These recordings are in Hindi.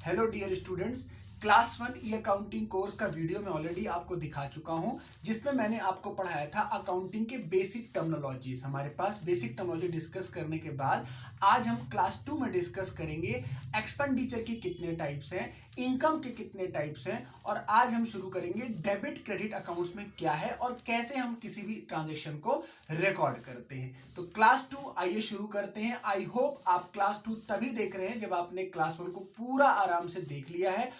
हेलो डियर स्टूडेंट्स, क्लास 1 ई अकाउंटिंग कोर्स का वीडियो मैं ऑलरेडी आपको दिखा चुका हूं, जिसमें मैंने आपको पढ़ाया था अकाउंटिंग के बेसिक टर्मिनोलॉजीज। हमारे पास बेसिक टर्मिनोलॉजी डिस्कस करने के बाद आज हम क्लास 2 में डिस्कस करेंगे एक्सपेंडिचर के कितने टाइप्स हैं, इनकम के कितने टाइप्स हैं, और आज हम शुरू करेंगे डेबिट क्रेडिट अकाउंट्स में क्या है और कैसे हम किसी भी ट्रांजेक्शन को रिकॉर्ड करते हैं। तो क्लास 2 आइए शुरू करते हैं। आई होप आप क्लास 2 तभी देख रहे हैं जब आपने क्लास 1 को पूरा आराम से देख लिया है।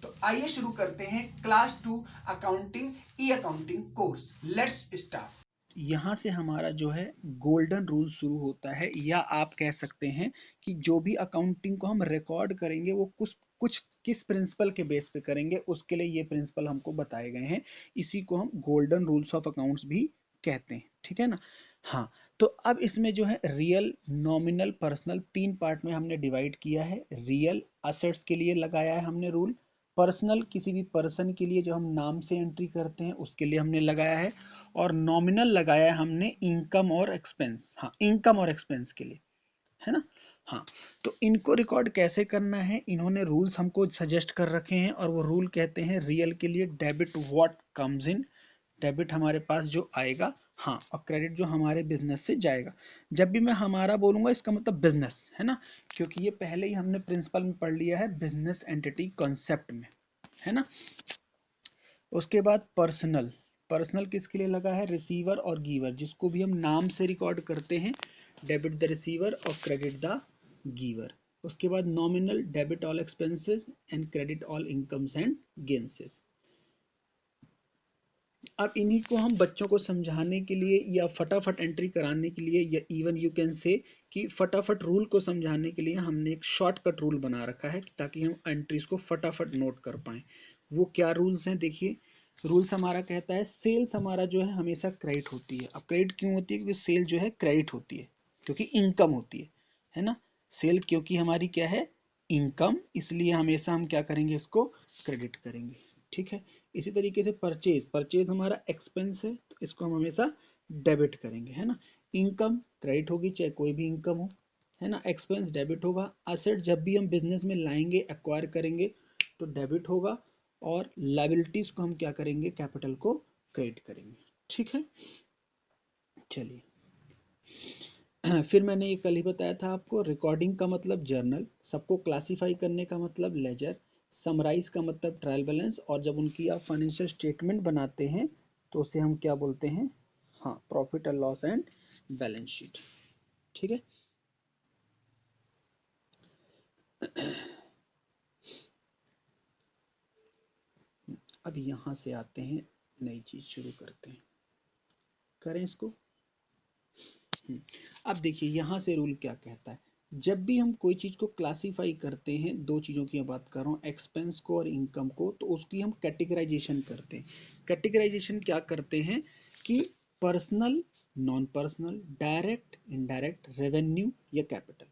तो आइए शुरू करते हैं class 2 accounting E accounting course. Let's start. यहाँ से हमारा जो है गोल्डन रूल शुरू होता है, या आप कह सकते हैं कि जो भी अकाउंटिंग को हम रिकॉर्ड करेंगे वो कुछ कुछ किस प्रिंसिपल के बेस पे करेंगे, उसके लिए ये प्रिंसिपल हमको बताए गए हैं। इसी को हम गोल्डन रूल्स ऑफ अकाउंट्स भी कहते हैं, ठीक है ना। हाँ, तो अब इसमें जो है रियल, नॉमिनल, पर्सनल, तीन पार्ट में हमने डिवाइड किया है। रियल असेट्स के लिए लगाया है हमने रूल, पर्सनल किसी भी पर्सन के लिए जो हम नाम से एंट्री करते हैं उसके लिए हमने लगाया है, और नॉमिनल लगाया है हमने इनकम और एक्सपेंस, हाँ इनकम और एक्सपेंस के लिए, है ना। हाँ, तो इनको रिकॉर्ड कैसे करना है, इन्होंने रूल्स हमको सजेस्ट कर रखे हैं, और वो रूल कहते हैं रियल के लिए debit what comes in, debit हमारे पास जो आएगा, हाँ, और क्रेडिट जो हमारे बिजनेस से जाएगा। जब भी मैं हमारा बोलूंगा इसका मतलब बिजनेस, है ना, क्योंकि ये पहले ही हमने प्रिंसिपल में पढ़ लिया है बिजनेस एंटिटी कॉन्सेप्ट में, है ना। उसके बाद पर्सनल, पर्सनल किसके लिए लगा है, रिसीवर और गिवर, जिसको भी हम नाम से रिकॉर्ड करते हैं, डेबिट द रिसीवर और क्रेडिट द गिवर। उसके बाद nominal, debit all expenses and credit all incomes and gains. अब इन्हीं को हम बच्चों को समझाने के लिए या फटाफट एंट्री कराने के लिए, या इवन यू कैन से कि फटाफट रूल को समझाने के लिए हमने एक शॉर्टकट रूल बना रखा है, ताकि हम एंट्रीज को फटाफट नोट कर पाएं। वो क्या रूल्स हैं, देखिए। रूल्स हमारा कहता है सेल्स हमारा जो है हमेशा क्रेडिट होती है। अब क्रेडिट क्यों होती है, क्योंकि सेल जो है क्रेडिट होती है, क्योंकि इनकम होती है ना। सेल क्योंकि हमारी क्या है, इनकम, इसलिए हमेशा हम क्या करेंगे, इसको क्रेडिट करेंगे, ठीक है। इसी तरीके से परचेज, परचेज हमारा एक्सपेंस है, तो इसको हम हमेशा डेबिट करेंगे, है ना। इनकम क्रेडिट होगी, चाहे कोई भी इनकम हो, है ना। एक्सपेंस डेबिट होगा। असेट जब भी हम बिजनेस में लाएंगे, एक्वायर करेंगे, तो डेबिट होगा, और लाइबिलिटीज को हम क्या करेंगे, कैपिटल को क्रेडिट करेंगे, ठीक है। चलिए फिर मैंने ये कल ही बताया था आपको, रिकॉर्डिंग का मतलब जर्नल, सबको क्लासिफाई करने का मतलब लेजर, समराइज का मतलब ट्रायल बैलेंस, और जब उनकी आप फाइनेंशियल स्टेटमेंट बनाते हैं तो उसे हम क्या बोलते हैं, हाँ, profit and loss and balance sheet, ठीक है। अब यहाँ से आते हैं, नई चीज शुरू करते हैं, करें इसको। अब देखिए यहाँ से रूल क्या कहता है, जब भी हम कोई चीज को क्लासिफाई करते हैं, दो चीजों की मैं बात कर रहा हूँ, एक्सपेंस को और इनकम को, तो उसकी हम कैटेगराइजेशन करते हैं। कैटेगराइजेशन क्या करते हैं कि personal, non personal, direct, indirect, revenue या कैपिटल।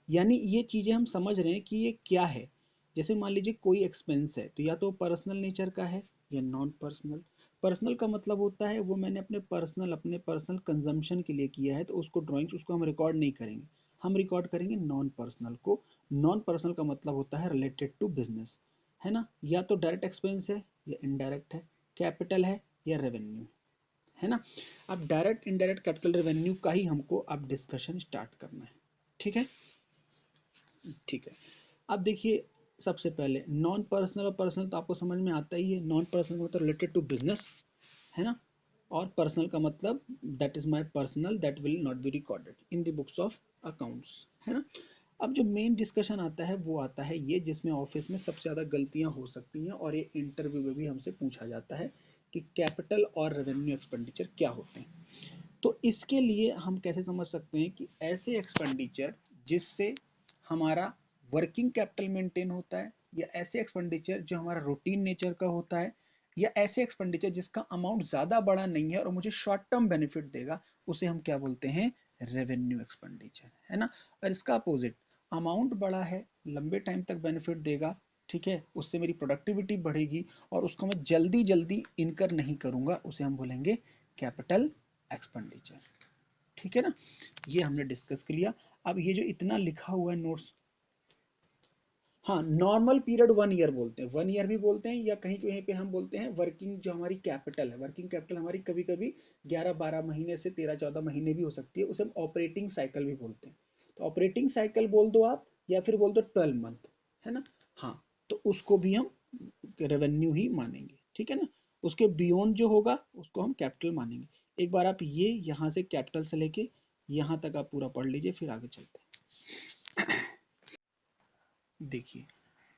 यानी ये चीजें हम समझ रहे हैं कि ये क्या है। जैसे मान लीजिए कोई एक्सपेंस है, तो या तो पर्सनल नेचर का है या नॉन पर्सनल। पर्सनल का मतलब होता है वो मैंने अपने पर्सनल कंजम्पशन के लिए किया है, तो उसको ड्राइंग्स, उसको हम रिकॉर्ड नहीं करेंगे, हम रिकॉर्ड करेंगे नॉन पर्सनल को। नॉन पर्सनल का मतलब होता है रिलेटेड टू बिजनेस, है ना। या तो डायरेक्ट एक्सपेंस है या इनडायरेक्ट है, कैपिटल है या रेवेन्यू, है ना। अब डायरेक्ट, इनडायरेक्ट, कैपिटल, रेवेन्यू का ही हमको अब डिस्कशन स्टार्ट करना है, ठीक है। ठीक है, अब देखिए, सबसे पहले नॉन पर्सनल और पर्सनल तो आपको समझ में आता ही है। नॉन पर्सनल मतलब रिलेटेड टू बिजनेस, है ना, और पर्सनल का मतलब that is my personal, that will not be recorded in the books of accounts, है ना। अब जो मेन डिस्कशन आता है वो आता है ये, जिसमें ऑफिस में सबसे ज़्यादा गलतियां हो सकती हैं, और ये इंटरव्यू में भी हमसे पूछा जाता है कि कैपिटल और रेवेन्यू एक्सपेंडिचर क्या होते हैं। तो इसके लिए हम कैसे समझ सकते हैं कि ऐसे एक्सपेंडिचर जिससे हमारा वर्किंग कैपिटल मेंटेन होता है, या ऐसे एक्सपेंडिचर जो हमारा रूटीन नेचर का होता है, या ऐसे एक्सपेंडिचर जिसका अमाउंट ज़्यादा बड़ा नहीं है और मुझे शॉर्ट टर्म बेनिफिट देगा, उसे हम क्या बोलते हैं, रेवेन्यू एक्सपेंडिचर, है ना। और इसका अपोजिट, अमाउंट बड़ा है, लंबे टाइम तक बेनिफिट देगा, ठीक है, उससे मेरी प्रोडक्टिविटी बढ़ेगी और उसको मैं जल्दी जल्दी इनकर नहीं करूंगा, उसे हम बोलेंगे कैपिटल एक्सपेंडिचर, ठीक है ना, ये हमने डिस्कस कर लिया। अब ये जो इतना लिखा हुआ है नोट्स, हाँ नॉर्मल पीरियड 1 ईयर बोलते हैं, 1 ईयर भी बोलते हैं, या कहीं कहीं पे हम बोलते हैं वर्किंग, जो हमारी कैपिटल है, वर्किंग कैपिटल हमारी कभी कभी 11-12 महीने से 13-14 महीने भी हो सकती है, उसे हम ऑपरेटिंग साइकिल भी बोलते हैं। तो ऑपरेटिंग साइकिल बोल दो आप, या फिर बोल दो 12 मंथ, है ना। हाँ, तो उसको भी हम रेवेन्यू ही मानेंगे, ठीक है ना। उसके बियॉन्ड जो होगा उसको हम कैपिटल मानेंगे। एक बार आप ये यहाँ से कैपिटल से लेके यहाँ तक आप पूरा पढ़ लीजिए, फिर आगे चलते हैं। देखिए,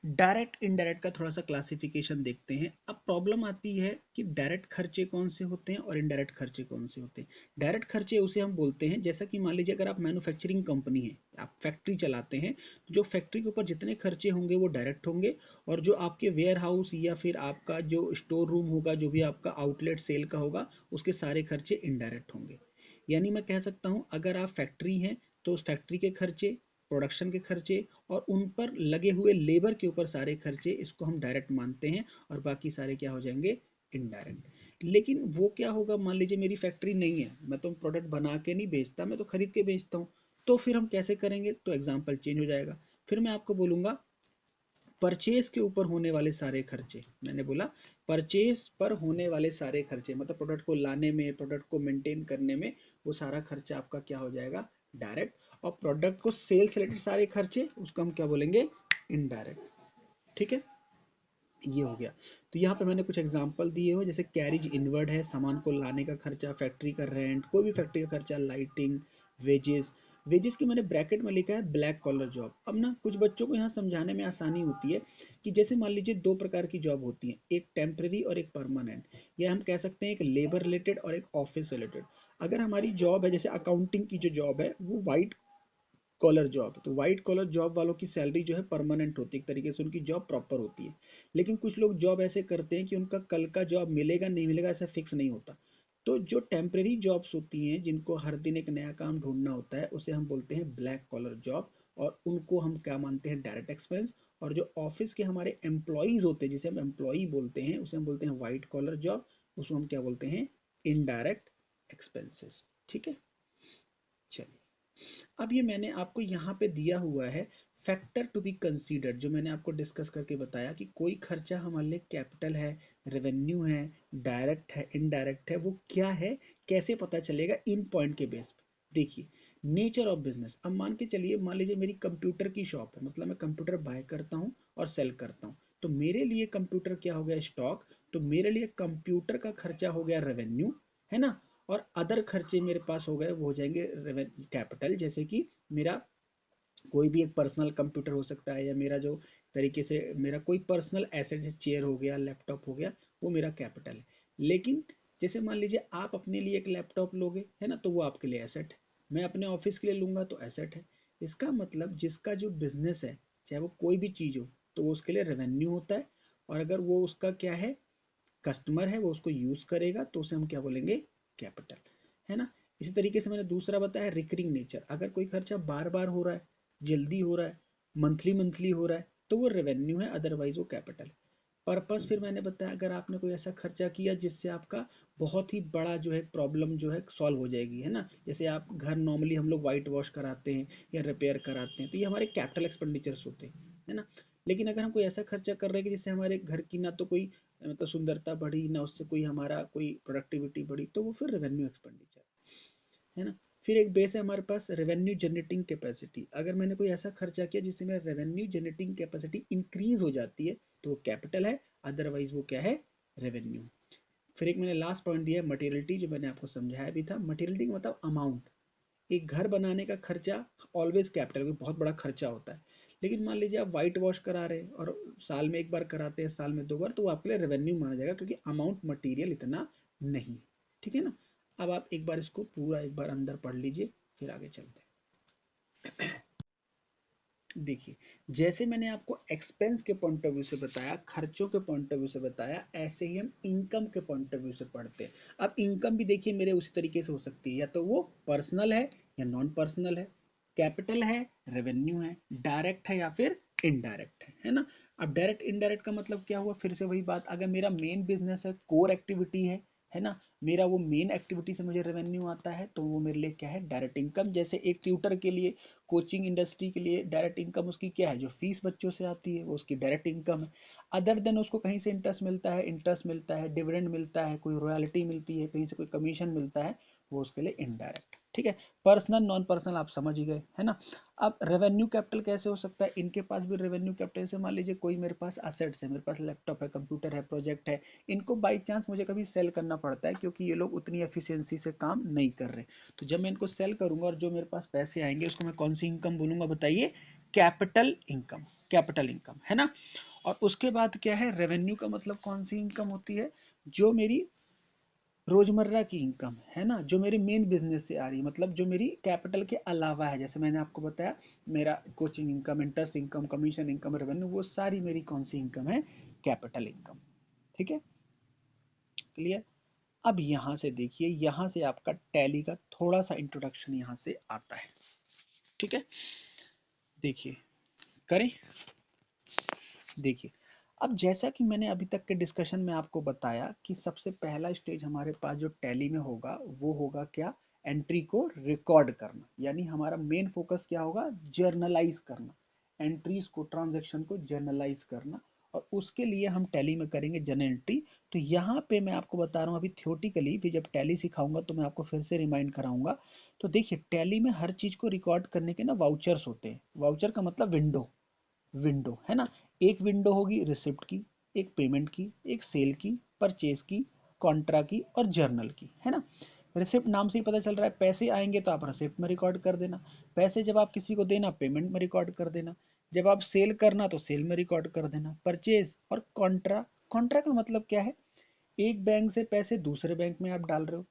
डायरेक्ट इनडायरेक्ट का थोड़ा सा क्लासिफिकेशन देखते हैं। अब प्रॉब्लम आती है कि डायरेक्ट खर्चे कौन से होते हैं और इनडायरेक्ट खर्चे कौन से होते हैं। डायरेक्ट खर्चे उसे हम बोलते हैं, जैसा कि मान लीजिए अगर आप मैन्युफैक्चरिंग कंपनी है, आप फैक्ट्री चलाते हैं, तो जो फैक्ट्री के ऊपर जितने खर्चे होंगे वो डायरेक्ट होंगे, और जो आपके वेयर हाउस या फिर आपका जो स्टोर रूम होगा, जो भी आपका आउटलेट सेल का होगा, उसके सारे खर्चे इनडायरेक्ट होंगे। यानी मैं कह सकता हूँ अगर आप फैक्ट्री हैं तो उस फैक्ट्री के खर्चे, प्रोडक्शन के खर्चे और उन पर लगे हुए लेबर के ऊपर सारे खर्चे, इसको हम डायरेक्ट मानते हैं, और बाकी सारे क्या हो जाएंगे, इनडायरेक्ट। लेकिन वो क्या होगा, मान लीजिए मेरी फैक्ट्री नहीं है, मैं तो प्रोडक्ट बना के नहीं बेचता, मैं तो खरीद के बेचता हूँ, तो फिर हम कैसे करेंगे, तो एग्जाम्पल चेंज हो जाएगा। फिर मैं आपको बोलूंगा परचेज के ऊपर होने वाले सारे खर्चे, मैंने बोला परचेज पर होने वाले सारे खर्चे, मतलब प्रोडक्ट को लाने में, प्रोडक्ट को मेंटेन करने में, वो सारा खर्चा आपका क्या हो जाएगा, डायरेक्ट। और प्रोडक्ट को सेल्स रिलेटेड सारे खर्चे, उसको हम क्या बोलेंगे, इनडायरेक्ट। ठीक है, ये हो गया। तो यहाँ पे मैंने कुछ एग्जांपल दिए हुए, जैसे कैरिज इनवर्ड है, सामान को लाने का खर्चा, फैक्ट्री का रेंट, कोई भी फैक्ट्री का खर्चा, लाइटिंग, वेजेस। वेजेस की मैंने ब्रैकेट में लिखा है ब्लैक कॉलर जॉब। अब ना कुछ बच्चों को यहाँ समझाने में आसानी होती है कि जैसे मान लीजिए दो प्रकार की जॉब होती है, एक टेम्पररी और एक परमानेंट, या हम कह सकते हैं एक लेबर रिलेटेड और एक ऑफिस रिलेटेड। अगर हमारी जॉब है, जैसे अकाउंटिंग की जो जॉब है वो वाइट कॉलर जॉब, तो व्हाइट कॉलर जॉब वालों की सैलरी जो है परमानेंट होती है, एक तरीके से उनकी जॉब प्रॉपर होती है। लेकिन कुछ लोग जॉब ऐसे करते हैं कि उनका कल का जॉब मिलेगा नहीं मिलेगा ऐसा फिक्स नहीं होता। तो जो टेम्परेरी जॉब्स होती हैं, जिनको हर दिन एक नया काम ढूंढना होता है, उसे हम बोलते हैं ब्लैक कॉलर जॉब, और उनको हम क्या मानते हैं, डायरेक्ट एक्सपेंस। और जो ऑफिस के हमारे एम्प्लॉयज होते हैं, जिसे हम एम्प्लॉय बोलते हैं, उसे हम बोलते हैं व्हाइट कॉलर जॉब, उसको हम क्या बोलते हैं, इनडायरेक्ट एक्सपेंसेस। ठीक है, चलिए। अब ये मैंने आपको यहाँ पे दिया हुआ है फैक्टर टू बी कंसीडर्ड, जो मैंने आपको डिस्कस करके बताया कि कोई खर्चा हमारे लिए कैपिटल है, रेवेन्यू है, डायरेक्ट है, इनडायरेक्ट है, वो क्या है, कैसे पता चलेगा, इन पॉइंट के बेस पे। देखिए, नेचर ऑफ बिजनेस। अब मान के चलिए, मान लीजिए मेरी कंप्यूटर की शॉप है, मतलब मैं कंप्यूटर बाय करता हूँ और सेल करता हूँ, तो मेरे लिए कंप्यूटर क्या हो गया, स्टॉक। तो मेरे लिए कंप्यूटर का खर्चा हो गया रेवेन्यू, है ना। और अदर खर्चे मेरे पास हो गए, वो हो जाएंगे कैपिटल, जैसे कि मेरा कोई भी एक पर्सनल कंप्यूटर हो सकता है, या मेरा जो तरीके से मेरा कोई पर्सनल एसेट, जैसे चेयर हो गया, लैपटॉप हो गया, वो मेरा कैपिटल है। लेकिन जैसे मान लीजिए आप अपने लिए एक लैपटॉप लोगे, है ना, तो वो आपके लिए एसेट है। मैं अपने ऑफिस के लिए लूंगा तो एसेट है। इसका मतलब जिसका जो बिजनेस है, चाहे वो कोई भी चीज हो, तो वो उसके लिए रेवेन्यू होता है। और अगर वो उसका क्या है, कस्टमर है, वो उसको यूज करेगा, तो उसे हम क्या बोलेंगे, कैपिटल, है ना। इसी तरीके से मैंने दूसरा बताया रिकरिंग नेचर, अगर कोई खर्चा बार बार हो रहा है, जल्दी हो रहा है, मंथली मंथली हो रहा है, तो वो रेवेन्यू है, अदरवाइज वो कैपिटल। पर्पस फिर मैंने बताया, अगर आपने कोई ऐसा खर्चा किया जिससे आपका बहुत ही बड़ा जो है प्रॉब्लम जो है सॉल्व हो जाएगी, है ना। जैसे आप घर नॉर्मली हम लोग वाइट वॉश कराते हैं या रिपेयर कराते हैं, तो ये हमारे कैपिटल एक्सपेंडिचर्स होते हैं, है ना। लेकिन अगर हम कोई ऐसा खर्चा कर रहे हैं कि जिससे हमारे घर की ना तो कोई मतलब सुंदरता बढ़ी, ना उससे कोई हमारा कोई प्रोडक्टिविटी बढ़ी, तो वो फिर रेवेन्यू एक्सपेंडिचर, है ना। फिर एक बेस है हमारे पास रेवेन्यू जनरेटिंग कैपेसिटी, अगर मैंने कोई ऐसा खर्चा किया जिससे मेरा रेवेन्यू जनरेटिंग कैपेसिटी इंक्रीज हो जाती है, तो वो कैपिटल है, अदरवाइज वो क्या है, रेवेन्यू। फिर एक मैंने लास्ट पॉइंट दिया है मटेरियलिटी, जो मैंने आपको समझाया भी था। मटेरियलिटी का मतलब अमाउंट। एक घर बनाने का खर्चा ऑलवेज कैपिटल, कोई बहुत बड़ा खर्चा होता है। लेकिन मान लीजिए आप वाइट वॉश करा रहे हैं और साल में एक बार कराते हैं, साल में 2 बार, तो वो आपके लिए रेवेन्यू माना जाएगा, क्योंकि अमाउंट मटेरियल इतना नहीं है। ठीक है ना। अब आप एक बार इसको पूरा एक बार अंदर पढ़ लीजिए, फिर आगे चलते हैं। देखिए, जैसे मैंने आपको एक्सपेंस के पॉइंट ऑफ व्यू से बताया, खर्चों के पॉइंट ऑफ व्यू से बताया, ऐसे ही हम इनकम के पॉइंट ऑफ व्यू से पढ़ते हैं। अब इनकम भी देखिए मेरे उसी तरीके से हो सकती है, या तो वो पर्सनल है या नॉन पर्सनल है, कैपिटल है, रेवेन्यू है, डायरेक्ट है या फिर इनडायरेक्ट है ना। अब डायरेक्ट इनडायरेक्ट का मतलब क्या हुआ, फिर से वही बात, अगर मेरा मेन बिजनेस है, कोर एक्टिविटी है ना, मेरा वो मेन एक्टिविटी से मुझे रेवेन्यू आता है, तो वो मेरे लिए क्या है, डायरेक्ट इनकम। जैसे एक ट्यूटर के लिए, कोचिंग इंडस्ट्री के लिए डायरेक्ट इनकम उसकी क्या है, जो फीस बच्चों से आती है वो उसकी डायरेक्ट इनकम है। अदर देन उसको कहीं से इंटरेस्ट मिलता है, डिविडेंड मिलता है, कोई रॉयल्टी मिलती है, कहीं से कोई कमीशन मिलता है, वो उसके लिए इनडायरेक्ट। ठीक है, पर्सनल नॉन पर्सनल आप समझ ही गए, है ना। अब रेवेन्यू कैपिटल कैसे हो सकता है, इनके पास भी रेवेन्यू कैपिटल से, मान लीजिए कोई मेरे पास असेट्स है, मेरे पास लैपटॉप है, कंप्यूटर है, प्रोजेक्ट है, इनको बाई चांस मुझे कभी सेल करना पड़ता है क्योंकि ये लोग उतनी एफिशिएंसी से काम नहीं कर रहे। तो जब मैं इनको सेल करूंगा और जो मेरे पास पैसे आएंगे उसको मैं कौन सी इनकम बोलूंगा, बताइए, कैपिटल इनकम। कैपिटल इनकम, है ना। और उसके बाद क्या है, रेवेन्यू का मतलब कौन सी इनकम होती है, जो मेरी रोजमर्रा की इनकम है ना, जो मेरे मेन बिजनेस से आ रही है, मतलब जो मेरी कैपिटल के अलावा है। जैसे मैंने आपको बताया, मेरा coaching income, interest income, commission income, revenue, वो सारी मेरी कौन सी इनकम है, कैपिटल इनकम। ठीक है, क्लियर। अब यहां से देखिए, यहां से आपका टैली का थोड़ा सा इंट्रोडक्शन यहां से आता है। ठीक है, देखिए, करें, देखिए। अब जैसा कि मैंने अभी तक के डिस्कशन में आपको बताया कि सबसे पहला स्टेज हमारे पास जो टैली में होगा वो होगा क्या, एंट्री को रिकॉर्ड करना। यानी हमारा मेन फोकस क्या होगा, जर्नलाइज करना, एंट्रीज को, ट्रांजैक्शन को जर्नलाइज करना। और उसके लिए हम टैली में करेंगे जर्नल एंट्री। तो यहाँ पे मैं आपको बता रहा हूँ अभी थियोटिकली, फिर जब टैली सिखाऊंगा तो मैं आपको फिर से रिमाइंड कराऊंगा। तो देखिए, टैली में हर चीज को रिकॉर्ड करने के ना वाउचर्स होते हैं। वाउचर का मतलब विंडो, विंडो, है ना। एक विंडो होगी रिसिप्ट की, एक पेमेंट की, एक सेल की, परचेज की, कॉन्ट्रा की और जर्नल की, है ना। रिसिप्ट नाम से ही पता चल रहा है, पैसे आएंगे तो आप रिसिप्ट में रिकॉर्ड कर देना, पैसे जब आप किसी को देना पेमेंट में रिकॉर्ड कर देना, जब आप सेल करना तो सेल में रिकॉर्ड कर देना, परचेज और कॉन्ट्रा। कॉन्ट्रा का मतलब क्या है, एक बैंक से पैसे दूसरे बैंक में आप डाल रहे हो,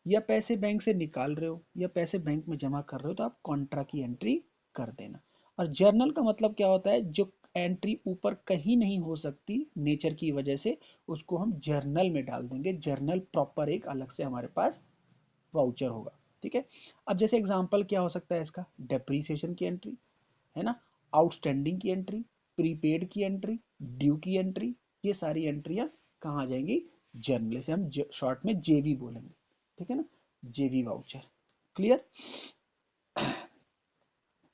या पैसे बैंक से निकाल रहे हो, या पैसे बैंक में जमा कर रहे हो, तो आप कॉन्ट्रा की एंट्री कर देना। और जर्नल का मतलब क्या होता है, जो एंट्री ऊपर कहीं नहीं हो सकती नेचर की वजह से, उसको हम जर्नल में डाल देंगे। जर्नल प्रॉपर एक अलग से हमारे पास वाउचर होगा। ठीक है, अब जैसे एग्जांपल क्या हो सकता है इसका, डेप्रीसिएशन की एंट्री, है ना, आउटस्टैंडिंग की एंट्री, प्रीपेड की एंट्री, ड्यू की एंट्री, ये सारी एंट्रियां कहाँ आ जाएंगी, जर्नल से। हम शॉर्ट में जेवी बोलेंगे, ठीक है ना, जेवी वाउचर। क्लियर,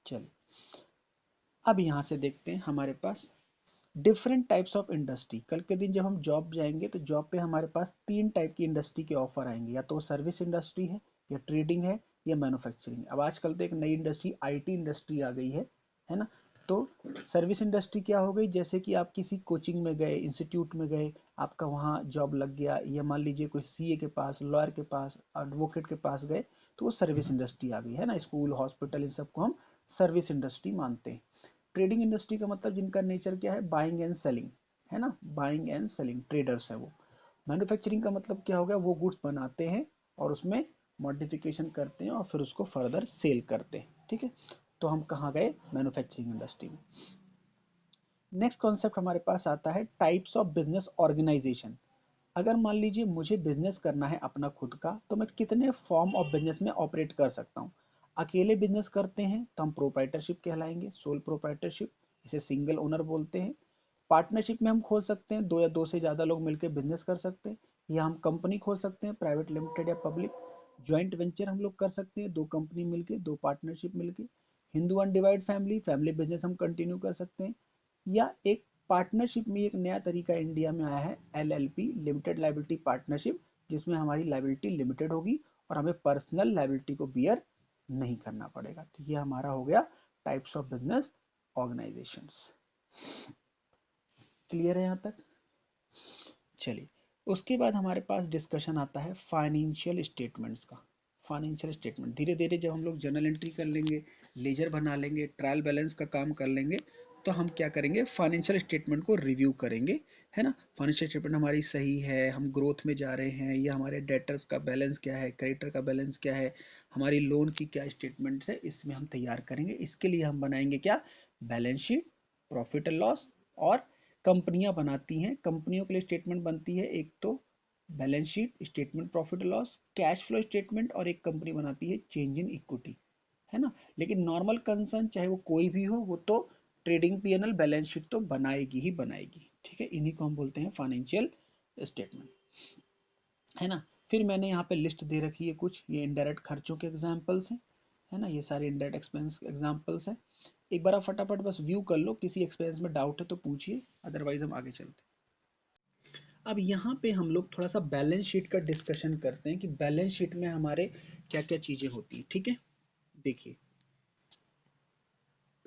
चलिए। अब यहां से देखते हैं हमारे पास डिफरेंट टाइप्स ऑफ इंडस्ट्री। कल के दिन जब हम जॉब जाएंगे तो जॉब पे हमारे पास तीन टाइप की इंडस्ट्री के ऑफर आएंगे, या तो सर्विस इंडस्ट्री है, या ट्रेडिंग है, या मैन्युफैक्चरिंग। अब आजकल तो एक नई इंडस्ट्री आईटी इंडस्ट्री आ गई है ना। तो सर्विस इंडस्ट्री क्या हो गई, जैसे कि आप किसी कोचिंग में गए, इंस्टीट्यूट में गए, आपका वहाँ जॉब लग गया, या मान लीजिए कोई सीए के पास, लॉयर के पास, एडवोकेट के पास गए, तो वो सर्विस इंडस्ट्री आ गई, है ना। स्कूल, हॉस्पिटल, इन सबको हम सर्विस इंडस्ट्री मानते हैं। ट्रेडिंग इंडस्ट्री का मतलब जिनका नेचर क्या है, बाइंग एंड सेलिंग, है ना, बाइंग एंड सेलिंग, ट्रेडर्स है वो। मैन्युफैक्चरिंग का मतलब क्या हो गया, वो गुड्स बनाते हैं और उसमें मॉडिफिकेशन करते हैं और फिर उसको फर्दर सेल करते हैं। ठीक है, तो हम कहाँ गए, मैन्युफैक्चरिंग इंडस्ट्री में। नेक्स्ट कॉन्सेप्ट हमारे पास आता है टाइप्स ऑफ बिजनेस ऑर्गेनाइजेशन। अगर मान लीजिए मुझे बिजनेस करना है अपना खुद का, तो मैं कितने फॉर्म ऑफ बिजनेस में ऑपरेट कर सकता हूँ। अकेले बिजनेस करते हैं तो हम प्रोप्राइटरशिप कहलाएंगे, सोल प्रोप्राइटरशिप, इसे सिंगल ओनर बोलते हैं। पार्टनरशिप में हम खोल सकते हैं, दो या दो से ज़्यादा लोग मिलकर बिजनेस कर सकते हैं, या हम कंपनी खोल सकते हैं, प्राइवेट लिमिटेड या पब्लिक। ज्वाइंट वेंचर हम लोग कर सकते हैं, दो कंपनी मिलके, दो पार्टनरशिप मिलके। Hindu undivided family, family business हम कंटिन्यू कर सकते हैं। या एक पार्टनरशिप में एक नया तरीका इंडिया में आया है, एलएलपी, लिमिटेड लाइबिलिटी पार्टनरशिप, जिसमें हमारी लाइबिलिटी लिमिटेड होगी और हमें पर्सनल लाइबिलिटी को बियर नहीं करना पड़ेगा। तो ये हमारा हो गया types of business organisations. Clear है यहाँ तक, चलिए। उसके बाद हमारे पास डिस्कशन आता है फाइनेंशियल स्टेटमेंट्स का। फाइनेंशियल स्टेटमेंट धीरे धीरे जब हम लोग जर्नल एंट्री कर लेंगे, लेजर बना लेंगे, ट्रायल बैलेंस का काम कर लेंगे, तो हम क्या करेंगे, फाइनेंशियल स्टेटमेंट को रिव्यू करेंगे, है ना। फाइनेंशियल स्टेटमेंट हमारी सही है, हम ग्रोथ में जा रहे हैं, या हमारे डेटर्स का बैलेंस क्या है, क्रेडिटर का बैलेंस क्या है, हमारी लोन की क्या स्टेटमेंट्स है, इसमें हम तैयार करेंगे। इसके लिए हम बनाएंगे क्या, balance sheet, profit and loss. और कंपनियां बनाती हैं, कंपनियों के लिए स्टेटमेंट बनती है, एक तो balance sheet, statement profit loss, cash flow statement, और एक कंपनी बनाती है चेंज इन इक्विटी, है ना। लेकिन नॉर्मल कंसर्न चाहे वो कोई भी हो, वो तो ट्रेडिंग पीएनएल, बैलेंस शीट तो बनाएगी ही बनाएगी। ठीक है, इन्हीं को हम बोलते हैं फाइनेंशियल स्टेटमेंट, है ना। फिर मैंने यहाँ पे लिस्ट दे रखी है कुछ, ये इनडायरेक्ट खर्चों के एग्जाम्पल्स हैं, है ना, ये सारे इनडायरेक्ट एक्सपेंस एग्जाम्पल्स हैं। एक बार आप फटाफट बस व्यू कर लो, किसी एक्सपेंस में डाउट है तो पूछिए, अदरवाइज हम आगे चलते हैं। अब यहाँ पे हम लोग थोड़ा सा बैलेंस शीट का डिस्कशन करते हैं कि बैलेंस शीट में हमारे क्या क्या चीजें होती है। ठीक है, देखिए,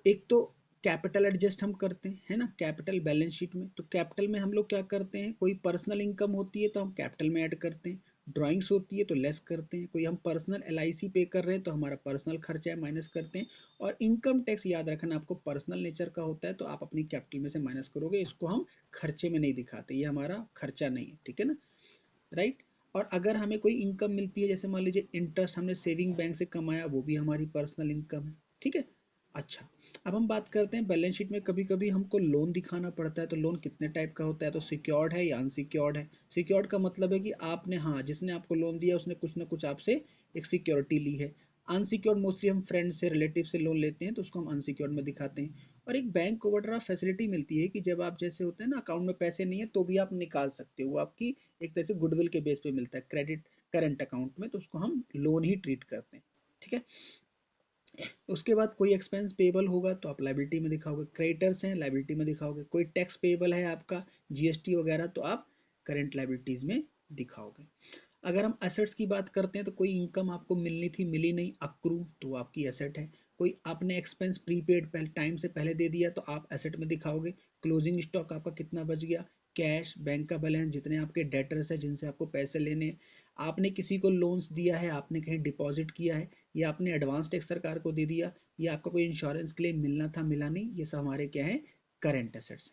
एक तो कैपिटल एडजस्ट हम करते हैं, है ना, कैपिटल बैलेंस शीट में। तो कैपिटल में हम लोग क्या करते हैं, कोई पर्सनल इनकम होती है तो हम कैपिटल में ऐड करते हैं, ड्राइंग्स होती है तो लेस करते हैं, कोई हम पर्सनल LIC पे कर रहे हैं तो हमारा पर्सनल खर्चा है माइनस करते हैं। और इनकम टैक्स याद रखना आपको पर्सनल नेचर का होता है तो आप अपनी कैपिटल में से माइनस करोगे, इसको हम खर्चे में नहीं दिखाते, ये हमारा खर्चा नहीं है, ठीक है ना, राइट। और अगर हमें कोई इनकम मिलती है, जैसे मान लीजिए इंटरेस्ट हमने सेविंग बैंक से कमाया, वो भी हमारी पर्सनल इनकम है, ठीक है। अच्छा, अब हम बात करते हैं बैलेंस शीट में कभी कभी हमको लोन दिखाना पड़ता है, तो लोन कितने टाइप का होता है, तो सिक्योर्ड है या अनसिक्योर्ड है। सिक्योर्ड का मतलब है कि आपने, हाँ, जिसने आपको लोन दिया उसने कुछ ना कुछ आपसे एक सिक्योरिटी ली है। अनसिक्योर्ड मोस्टली हम फ्रेंड से, रिलेटिव से लोन लेते हैं तो उसको हम अनसिक्योर्ड में दिखाते हैं। और एक बैंक ओवरड्राफ्ट फैसिलिटी मिलती है कि जब आप, जैसे होते हैं ना, अकाउंट में पैसे नहीं है तो भी आप निकाल सकते हो, वो आपकी एक तरह से गुडविल के बेस पे मिलता है, क्रेडिट करंट अकाउंट में, तो उसको हम लोन ही ट्रीट करते हैं, ठीक है। उसके बाद कोई एक्सपेंस पेबल होगा तो आप लाइबिलिटी में दिखाओगे, क्रेडिटर्स हैं लाइबिलिटी में दिखाओगे, कोई टैक्स पेबल है आपका, GST वगैरह, तो आप करेंट लाइबिलिटीज में दिखाओगे। अगर हम एसेट्स की बात करते हैं तो कोई इनकम आपको मिलनी थी, मिली नहीं, अक्रू, तो वो आपकी एसेट है। कोई आपने एक्सपेंस प्रीपेड पहले टाइम से पहले दे दिया तो आप एसेट में दिखाओगे। क्लोजिंग स्टॉक आपका कितना बच गया, कैश, बैंक का बैलेंस, जितने आपके डेटर्स है जिनसे आपको पैसे लेने, आपने किसी को लोन्स दिया है, आपने कहीं डिपॉजिट किया है, या आपने एडवांस टैक्स सरकार को दे दिया, या आपका कोई इंश्योरेंस क्लेम मिलना था मिला नहीं, ये सब हमारे क्या है, करेंट एसेट्स।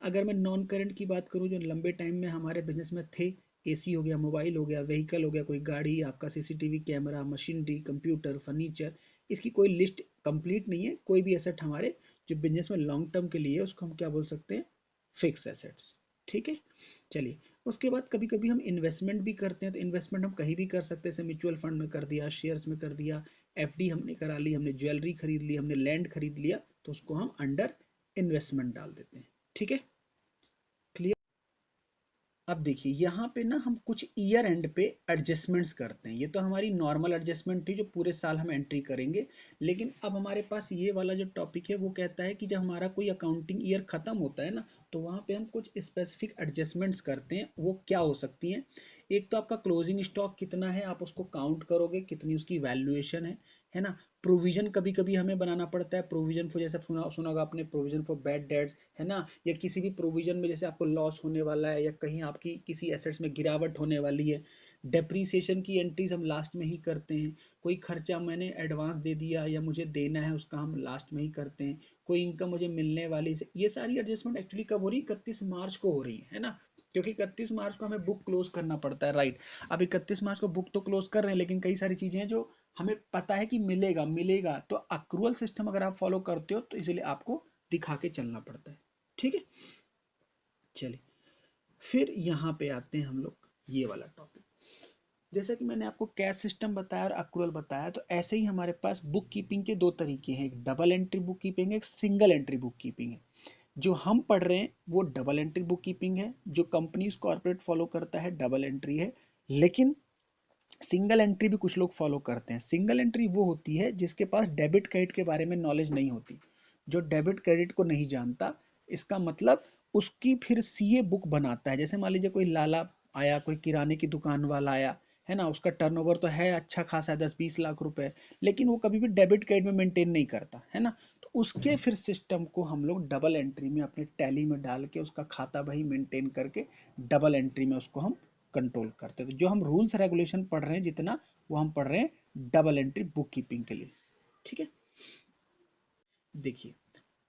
अगर मैं नॉन करंट की बात करूं, जो लंबे टाइम में हमारे बिजनेस में थे, AC हो गया, मोबाइल हो गया, व्हीकल हो गया, कोई गाड़ी, आपका CCTV camera, machinery, computer, furniture, इसकी कोई लिस्ट कंप्लीट नहीं है। कोई भी एसेट हमारे जो बिजनेस में लॉन्ग टर्म के लिए है उसको हम क्या बोल सकते हैं, फिक्स एसेट्स, ठीक है। चलिए, उसके बाद कभी कभी हम इन्वेस्टमेंट भी करते हैं, तो इन्वेस्टमेंट हम कहीं भी कर सकते हैं, जैसे म्यूचुअल फंड में कर दिया, शेयर्स में कर दिया, FD हमने करा ली, हमने ज्वेलरी खरीद ली, हमने लैंड खरीद लिया, तो उसको हम अंडर इन्वेस्टमेंट डाल देते हैं, ठीक है, क्लियर। अब देखिए, यहाँ पे ना हम कुछ ईयर एंड पे एडजस्टमेंट्स करते हैं, ये तो हमारी नॉर्मल एडजस्टमेंट थी जो पूरे साल हम एंट्री करेंगे। लेकिन अब हमारे पास ये वाला जो टॉपिक है वो कहता है कि जब हमारा कोई अकाउंटिंग ईयर खत्म होता है ना, तो वहाँ पे हम कुछ स्पेसिफिक एडजस्टमेंट्स करते हैं, वो क्या हो सकती हैं। एक तो आपका क्लोजिंग स्टॉक कितना है, आप उसको काउंट करोगे, कितनी उसकी वैल्यूएशन है ना। प्रोविजन कभी कभी हमें बनाना पड़ता है, प्रोविजन फॉर, जैसे सुना होगा आपने, प्रोविजन फॉर बैड डेट्स, है ना, या किसी भी प्रोविजन में जैसे आपको लॉस होने वाला है या कहीं आपकी किसी एसेट्स में गिरावट होने वाली है। डेप्रीसिएशन की एंट्रीज हम लास्ट में ही करते हैं। कोई खर्चा मैंने एडवांस दे दिया या मुझे देना है, उसका हम लास्ट में ही करते हैं। कोई इनकम मुझे मिलने वाली है, ये सारी एडजस्टमेंट एक्चुअली कब हो रही है, 31 मार्च को हो रही है ना, क्योंकि 31 मार्च को हमें बुक क्लोज करना पड़ता है, राइट। अब 31 मार्च को बुक तो क्लोज कर रहे हैं, लेकिन कई सारी चीजें हैं जो हमें पता है कि मिलेगा मिलेगा, तो अक्रूवल सिस्टम अगर आप फॉलो करते हो तो इसलिए आपको दिखा के चलना पड़ता है, ठीक है। चलिए, फिर यहाँ पे आते हैं हम लोग, ये वाला टॉपिक, जैसा कि मैंने आपको कैश सिस्टम बताया और अक्रूवल बताया, तो ऐसे ही हमारे पास बुक कीपिंग के दो तरीके हैं, एक डबल एंट्री बुक कीपिंग है, एक सिंगल एंट्री बुक कीपिंग है। जो हम पढ़ रहे हैं वो डबल एंट्री बुक कीपिंग है, जो कंपनीज कॉर्पोरेट फॉलो करता है डबल एंट्री है। लेकिन सिंगल एंट्री भी कुछ लोग फॉलो करते हैं। सिंगल एंट्री वो होती है जिसके पास डेबिट क्रेडिट के बारे में नॉलेज नहीं होती, जो डेबिट क्रेडिट को नहीं जानता, इसका मतलब उसकी फिर CA बुक बनाता है। जैसे मान लीजिए कोई लाला आया, कोई किराने की दुकान वाला आया, है ना, उसका टर्नओवर तो है अच्छा खासा, 10-20 लाख रुपए, लेकिन वो कभी भी डेबिट क्रेडिट में मेंटेन नहीं करता, है ना। तो उसके फिर सिस्टम को हम लोग डबल एंट्री में अपने टैली में डाल के उसका खाता बही मेंटेन करके डबल एंट्री में उसको हम कंट्रोल करते हैं। तो जो हम रूल्स रेगुलेशन पढ़ रहे हैं जितना, वो हम पढ़ रहे हैं डबल एंट्री बुक कीपिंग के लिए, ठीक है। देखिए,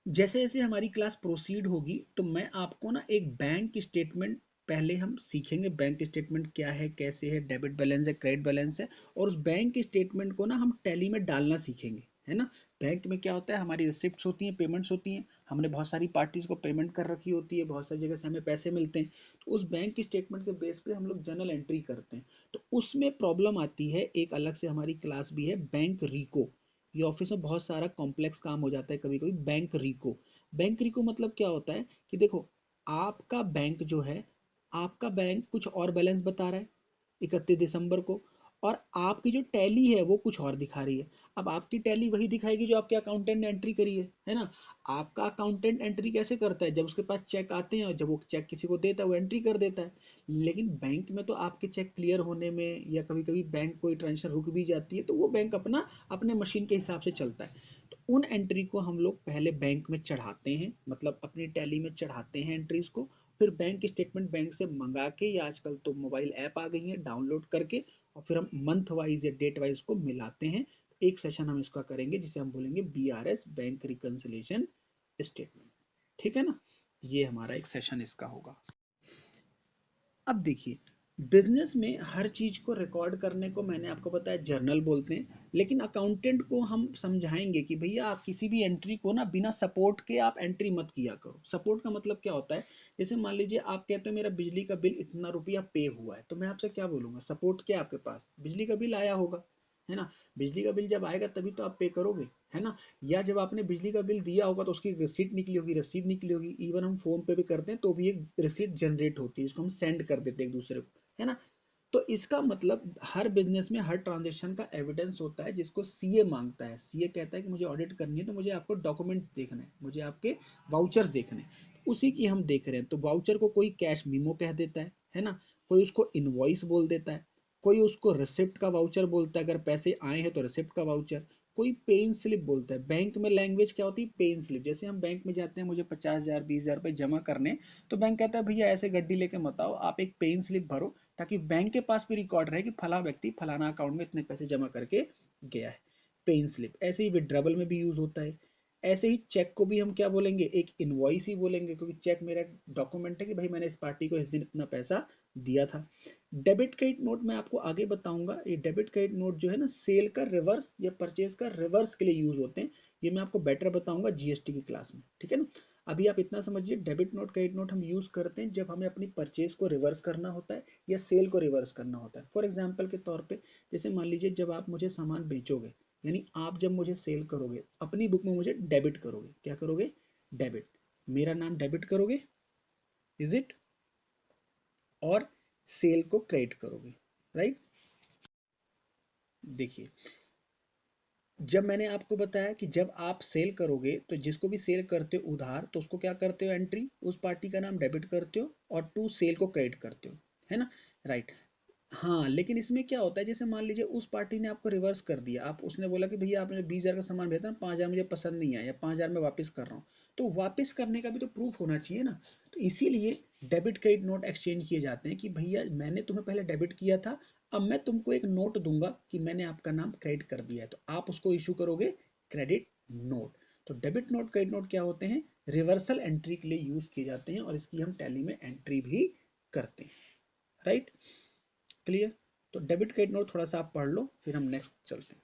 जैसे जैसे हमारी क्लास प्रोसीड होगी तो मैं आपको ना एक बैंक स्टेटमेंट, पहले हम सीखेंगे बैंक स्टेटमेंट क्या है, कैसे है, डेबिट बैलेंस है, क्रेडिट बैलेंस है, और उस बैंक स्टेटमेंट को ना हम टैली में डालना सीखेंगे, है ना। बैंक में क्या होता है, हमारी रिसिप्ट्स होती हैं, पेमेंट्स होती हैं, हमने बहुत सारी पार्टीज को पेमेंट कर रखी होती है, बहुत सारी जगह से हमें पैसे मिलते हैं, तो उस बैंक स्टेटमेंट के बेस पे हम लोग जनरल एंट्री करते हैं। तो उसमें प्रॉब्लम आती है, एक अलग से हमारी क्लास भी है, बैंक रिको। ये ऑफिस में बहुत सारा कॉम्प्लेक्स काम हो जाता है कभी कभी, बैंक रिको। बैंक रिको मतलब क्या होता है कि देखो, आपका बैंक जो है, आपका बैंक कुछ और बैलेंस बता रहा है, 31 दिसंबर को, और आपकी जो टैली है वो कुछ और दिखा रही है। अब आपकी टैली वही दिखाएगी जो आपके अकाउंटेंट ने एंट्री करी है ना। आपका अकाउंटेंट एंट्री कैसे करता है, जब उसके पास चेक आते हैं और जब वो चेक किसी को देता है वो एंट्री कर देता है। लेकिन बैंक में तो आपके चेक क्लियर होने में या कभी कभी बैंक कोई ट्रांजेक्शन रुक भी जाती है, तो वो बैंक अपना अपने मशीन के हिसाब से चलता है। तो उन एंट्री को हम लोग पहले बैंक में चढ़ाते हैं, मतलब अपनी टैली में चढ़ाते हैं एंट्रीज को। फिर बैंक स्टेटमेंट बैंक से मंगा के, या आजकल तो मोबाइल ऐप आ गई है, डाउनलोड करके, और फिर हम मंथ वाइज या डेट वाइज को मिलाते हैं। एक सेशन हम इसका करेंगे जिसे हम बोलेंगे BRS, बैंक रिकंसिलिएशन स्टेटमेंट। ठीक है ना, ये हमारा एक सेशन इसका होगा। अब देखिए, बिजनेस में हर चीज को रिकॉर्ड करने को मैंने आपको बताया जर्नल बोलते हैं, लेकिन अकाउंटेंट को हम समझाएंगे कि भैया आप किसी भी एंट्री को ना बिना सपोर्ट के आप एंट्री मत किया करो। सपोर्ट का मतलब क्या होता है, जैसे मान लीजिए आप कहते हो मेरा बिजली का बिल इतना रुपया पे हुआ है, तो मैं आपसे क्या बोलूंगा, सपोर्ट क्या आपके पास बिजली का बिल आया होगा, है ना। बिजली का बिल जब आएगा तभी तो आप पे करोगे, है ना। या जब आपने बिजली का बिल दिया होगा तो उसकी रिसीट निकली होगी, रसीद निकली होगी। इवन हम फोन पे भी करते हैं तो भी एक रिसीट जनरेट होती है, जिसको हम सेंड कर देते हैं एक दूसरे को, है ना। तो इसका मतलब हर बिजनेस में हर ट्रांजेक्शन का एविडेंस होता है, जिसको सीए मांगता है। सीए कहता है कि मुझे ऑडिट करनी है तो मुझे आपको डॉक्यूमेंट देखना है, मुझे आपके वाउचर्स देखने हैं। उसी की हम देख रहे हैं। तो वाउचर को कोई कैश मीमो कह देता है ना, कोई उसको इनवॉइस बोल देता है, कोई उसको रिसिप्ट का वाउचर बोलता है, अगर पैसे आए हैं तो रिसिप्ट का वाउचर, कोई पेन स्लिप बोलता है। बैंक में लैंग्वेज क्या होती है, पेन स्लिप। जैसे हम बैंक में जाते हैं, मुझे 50,000 20,000 रुपये जमा करने, तो बैंक कहता है भैया ऐसे गड्डी लेके मत आओ, आप एक पेन स्लिप भरो, ताकि बैंक के पास भी रिकॉर्ड रहे कि फला व्यक्ति फलाना अकाउंट में इतने पैसे जमा करके गया है। पेन स्लिप ऐसे ही विड्रॉवल में भी यूज होता है। ऐसे ही चेक को भी हम क्या बोलेंगे, एक इनवॉइस ही बोलेंगे, क्योंकि चेक मेरा डॉक्यूमेंट है कि भाई मैंने इस पार्टी को इस दिन इतना पैसा दिया था। डेबिट क्रेडिट नोट मैं आपको आगे बताऊंगा। ये डेबिट क्रेडिट नोट जो है ना, सेल का रिवर्स या परचेज का रिवर्स के लिए यूज होते हैं। ये मैं आपको बेटर बताऊंगा जीएसटी की क्लास में, ठीक है ना। अभी आप इतना समझिए, डेबिट नोट क्रेडिट नोट हम यूज करते हैं जब हमें अपनी परचेज को रिवर्स करना होता है या सेल को रिवर्स करना होता है। फॉर एग्जाम्पल के तौर पे, जैसे मान लीजिए जब आप मुझे सामान बेचोगे, यानी आप जब मुझे सेल करोगे, अपनी बुक में मुझे डेबिट करोगे। क्या करोगे, डेबिट, मेरा नाम डेबिट करोगे, इज इट, और सेल को क्रेडिट करोगे, राइट। देखिए, जब मैंने आपको बताया कि जब आप सेल करोगे तो जिसको भी सेल करते हो उधार, तो उसको क्या करते हो, एंट्री, उस पार्टी का नाम डेबिट करते हो, और टू सेल को क्रेडिट करते हो, है ना, राइट। हाँ, लेकिन इसमें क्या होता है, जैसे मान लीजिए उस पार्टी ने आपको रिवर्स कर दिया, आप उसने बोला कि भैया आपने 20,000 का सामान भेजा, 5,000 मुझे पसंद नहीं आया, 5,000 में वापस कर रहा हूँ। तो वापस करने का भी तो प्रूफ होना चाहिए ना। तो इसीलिए डेबिट क्रेडिट नोट एक्सचेंज किए जाते हैं कि भैया मैंने तुम्हें पहले डेबिट किया था, अब मैं तुमको एक नोट दूंगा कि मैंने आपका नाम क्रेडिट कर दिया है, तो आप उसको इशू करोगे क्रेडिट नोट। तो डेबिट नोट क्रेडिट नोट क्या होते हैं, रिवर्सल एंट्री के लिए यूज किए जाते हैं, और इसकी हम टैली में एंट्री भी करते हैं, राइट। क्लियर। तो डेबिट क्रेडिट नोट थोड़ा सा आप पढ़ लो, फिर हम नेक्स्ट चलते हैं।